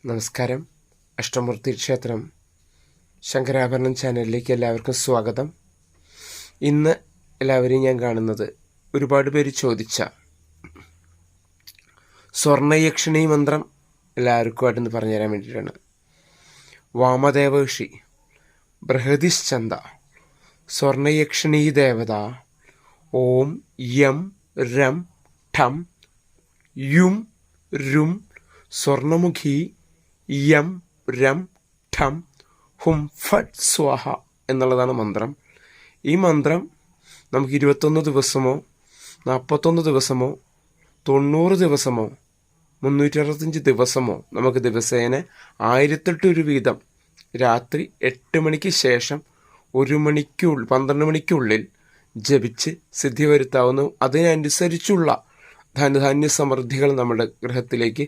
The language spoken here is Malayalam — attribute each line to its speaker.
Speaker 1: നമസ്കാരം. അഷ്ടമൂർത്തി ക്ഷേത്രം ശങ്കരാഭരണം ചാനലിലേക്ക് എല്ലാവർക്കും സ്വാഗതം. ഇന്ന് എല്ലാവരെയും ഞാൻ കാണുന്നത് ഒരുപാട് പേര് ചോദിച്ച സ്വർണ്ണയക്ഷിണി മന്ത്രം എല്ലാവർക്കുമായിട്ടൊന്ന് പറഞ്ഞുതരാൻ വേണ്ടിയിട്ടാണ്. വാമദേവ ഋഷി ബൃഹദിശ്ചന്ദ സ്വർണ്ണയക്ഷിണീ ദേവത ഓം യം രം ഠം യും രും സ്വർണമുഖി യം രം ഠം ഹും ഫട്ട് സ്വാഹ എന്നുള്ളതാണ് മന്ത്രം. ഈ മന്ത്രം നമുക്ക് 21 ദിവസമോ 41 ദിവസമോ 90 ദിവസമോ 365 ദിവസമോ നമുക്ക് ദിവസേന 1008 വീതം രാത്രി 8 മണിക്ക് ശേഷം 12 മണിക്കുള്ളിൽ ജപിച്ച് സിദ്ധി വരുത്താവുന്ന അതിനനുസരിച്ചുള്ള ധനധാന്യ സമൃദ്ധികൾ നമ്മുടെ ഗൃഹത്തിലേക്ക്